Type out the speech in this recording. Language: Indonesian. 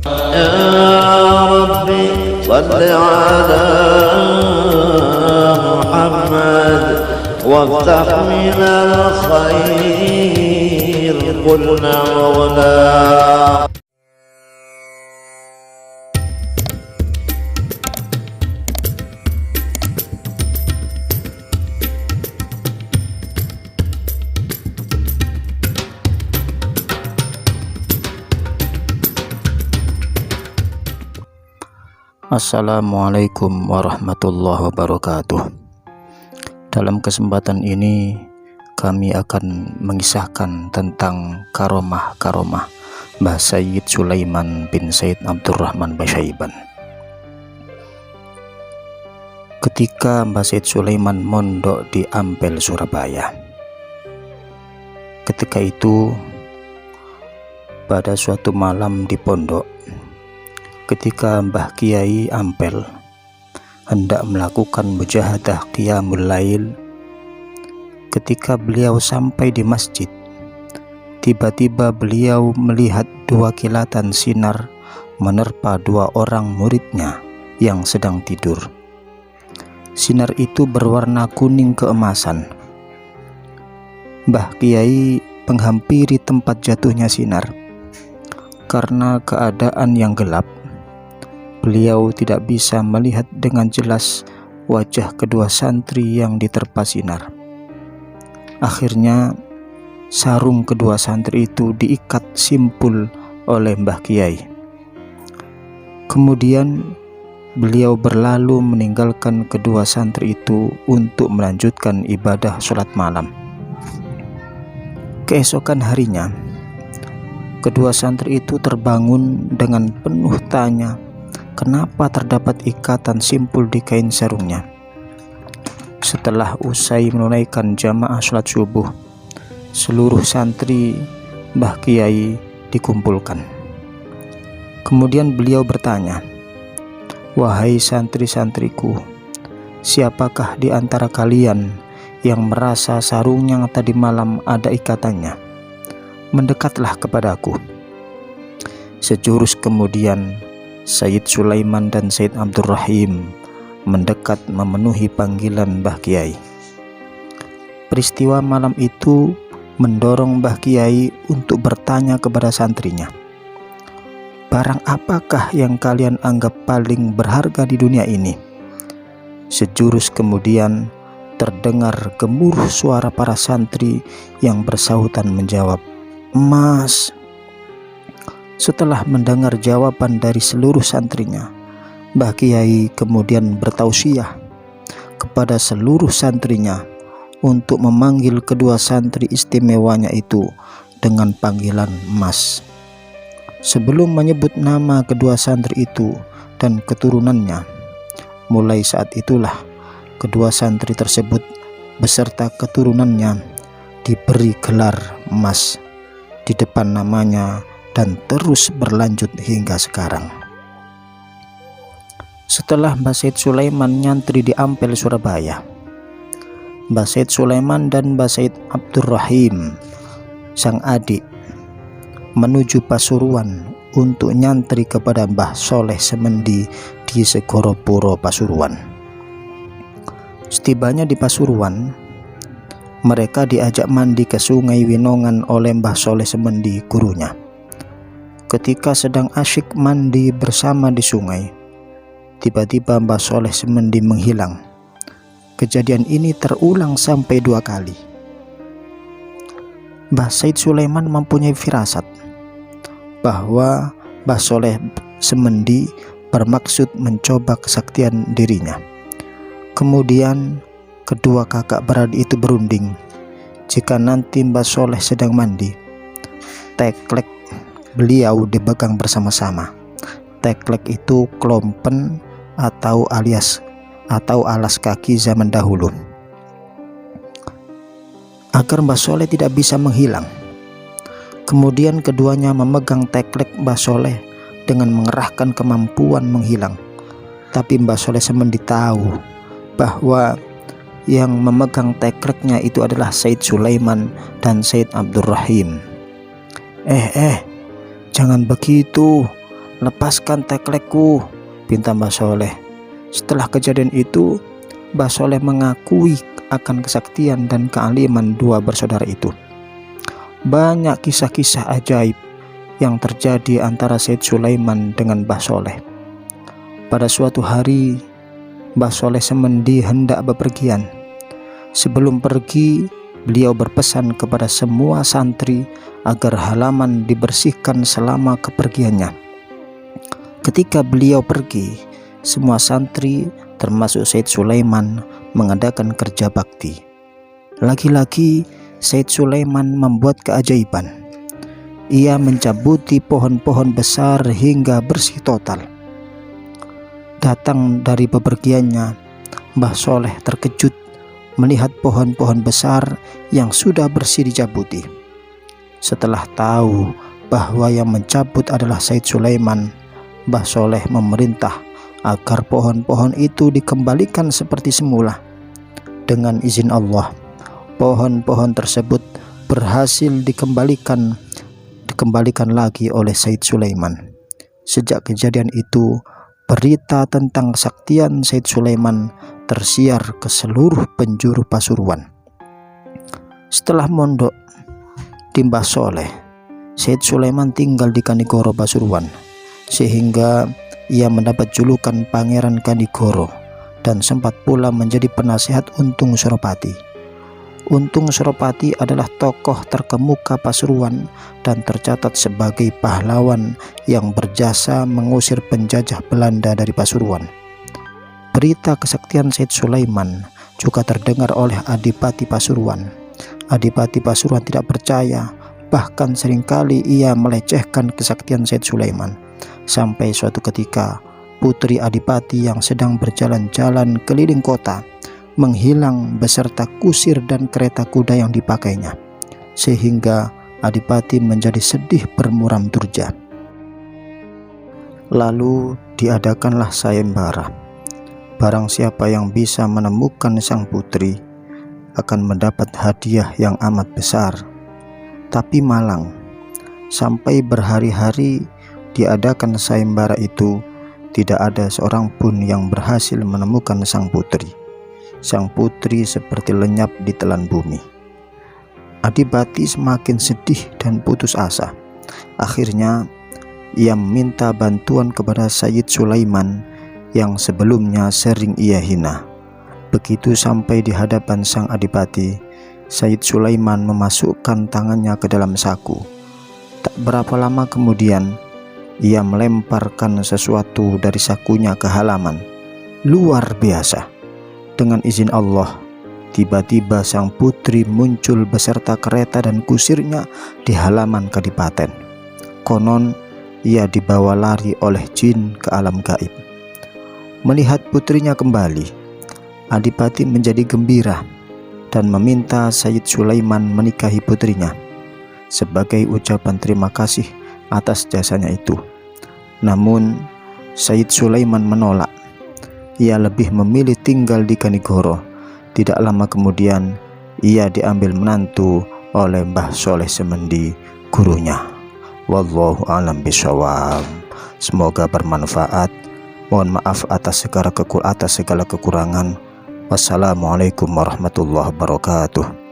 يا ربي صل على محمد وافتح من الخير قلنا ولا. Assalamualaikum warahmatullahi wabarakatuh. Dalam kesempatan ini kami akan mengisahkan tentang karomah-karomah Mbah Sayyid Sulaiman bin Sayyid Abdurrahman Basyaiban. Ketika Mbah Sayyid Sulaiman mondok di Ampel, Surabaya, ketika itu pada suatu malam di pondok, ketika Mbah Kiai Ampel hendak melakukan mujahadah qiyamul lail, ketika beliau sampai di masjid, tiba-tiba beliau melihat dua kilatan sinar menerpa dua orang muridnya yang sedang tidur. Sinar itu berwarna kuning keemasan. Mbah Kiai menghampiri tempat jatuhnya sinar. Karena keadaan yang gelap, beliau tidak bisa melihat dengan jelas wajah kedua santri yang diterpa sinar. Akhirnya sarung kedua santri itu diikat simpul oleh Mbah Kiai. Kemudian beliau berlalu meninggalkan kedua santri itu untuk melanjutkan ibadah sholat malam. Keesokan harinya, kedua santri itu terbangun dengan penuh tanya kenapa terdapat ikatan simpul di kain sarungnya. Setelah usai menunaikan jamaah sholat subuh, seluruh santri Mbah Kiai dikumpulkan. Kemudian beliau bertanya, "Wahai santri-santriku, siapakah di antara kalian yang merasa sarungnya tadi malam ada ikatannya? Mendekatlah kepadaku." Sejurus kemudian Sayyid Sulaiman dan Sayyid Abdurrahim mendekat memenuhi panggilan Mbah Kiai. Peristiwa malam itu mendorong Mbah Kiai untuk bertanya kepada santrinya, "Barang apakah yang kalian anggap paling berharga di dunia ini?" Sejurus kemudian terdengar gemuruh suara para santri yang bersahutan menjawab, "Emas." Setelah mendengar jawaban dari seluruh santrinya, Mbah Kiai kemudian bertausiah kepada seluruh santrinya untuk memanggil kedua santri istimewanya itu dengan panggilan Mas. Sebelum menyebut nama kedua santri itu dan keturunannya, mulai saat itulah kedua santri tersebut beserta keturunannya diberi gelar Mas di depan namanya dan terus berlanjut hingga sekarang. Setelah Mbah Sayyid Sulaiman nyantri di Ampel, Surabaya, Mbah Sayyid Sulaiman dan Mbah Sayyid Abdurrahim, sang adik, menuju Pasuruan untuk nyantri kepada Mbah Soleh Semendi di Segoropuro, Pasuruan. Setibanya di Pasuruan, mereka diajak mandi ke Sungai Winongan oleh Mbah Soleh Semendi, gurunya. Ketika sedang asyik mandi bersama di sungai, tiba-tiba Mbah Soleh Semendi menghilang. Kejadian ini terulang sampai 2 kali. Mbah Sayyid Sulaiman mempunyai firasat bahwa Mbah Soleh Semendi bermaksud mencoba kesaktian dirinya. Kemudian kedua kakak beradik itu berunding, jika nanti Mbah Soleh sedang mandi, teklek beliau dipegang bersama-sama. Teklek itu klompen atau alas kaki zaman dahulu. Agar Mbah Soleh tidak bisa menghilang, kemudian keduanya memegang teklek Mbah Soleh dengan mengerahkan kemampuan menghilang. Tapi Mbah Soleh Semendi tahu bahwa yang memegang tekleknya itu adalah Sayyid Sulaiman dan Sayyid Abdurrahim. Jangan begitu, "Lepaskan teklekku," pinta Mbah Soleh. Setelah kejadian itu, Mbah Soleh mengakui akan kesaktian dan kealiman dua bersaudara itu. Banyak kisah-kisah ajaib yang terjadi antara Said Sulaiman dengan Mbah Soleh. Pada suatu hari, Mbah Soleh Semendi hendak bepergian. Sebelum pergi, beliau berpesan kepada semua santri agar halaman dibersihkan selama kepergiannya. Ketika beliau pergi, semua santri termasuk Said Sulaiman mengadakan kerja bakti. Lagi-lagi Said Sulaiman membuat keajaiban. Ia mencabuti pohon-pohon besar hingga bersih total. Datang dari bepergiannya, Mbah Soleh terkejut melihat pohon-pohon besar yang sudah bersih dicabuti. Setelah tahu bahwa yang mencabut adalah Said Sulaiman, Mbah Soleh memerintah agar pohon-pohon itu dikembalikan seperti semula. Dengan izin Allah, pohon-pohon tersebut berhasil dikembalikan lagi oleh Said Sulaiman. Sejak kejadian itu, berita tentang kesaktian Said Sulaiman tersiar ke seluruh penjuru Pasuruan. Setelah mondok di Mbah Soleh, Said Sulaiman tinggal di Kanigoro, Pasuruan, sehingga ia mendapat julukan Pangeran Kanigoro dan sempat pula menjadi penasihat Untung Suropati. Untung Suropati adalah tokoh terkemuka Pasuruan dan tercatat sebagai pahlawan yang berjasa mengusir penjajah Belanda dari Pasuruan. Berita kesaktian Said Sulaiman juga terdengar oleh Adipati Pasuruan. Adipati Pasuruan tidak percaya, bahkan seringkali ia melecehkan kesaktian Said Sulaiman. Sampai suatu ketika, putri Adipati yang sedang berjalan-jalan keliling kota menghilang beserta kusir dan kereta kuda yang dipakainya, sehingga Adipati menjadi sedih bermuram durja. Lalu diadakanlah sayembara. Barang siapa yang bisa menemukan sang putri akan mendapat hadiah yang amat besar. Tapi malang, sampai berhari-hari diadakan sayembara itu, tidak ada seorang pun yang berhasil menemukan sang putri. Sang putri seperti lenyap di telan bumi. Adipati semakin sedih dan putus asa. Akhirnya ia meminta bantuan kepada Said Sulaiman yang sebelumnya sering ia hina. Begitu sampai di hadapan sang Adipati, Said Sulaiman memasukkan tangannya ke dalam saku. Tak berapa lama kemudian, ia melemparkan sesuatu dari sakunya ke halaman. Luar biasa. Dengan izin Allah, tiba-tiba sang putri muncul beserta kereta dan kusirnya di halaman kadipaten. Konon ia dibawa lari oleh jin ke alam gaib. Melihat putrinya kembali, Adipati menjadi gembira dan meminta Said Sulaiman menikahi putrinya sebagai ucapan terima kasih atas jasanya itu. Namun Said Sulaiman menolak. Ia lebih memilih tinggal di Kanigoro. Tidak lama kemudian ia diambil menantu oleh Mbah Soleh Semendi, gurunya. Wallahu a'lam bishawab. Semoga bermanfaat. Mohon maaf atas segala kekurangan. Wassalamualaikum warahmatullahi wabarakatuh.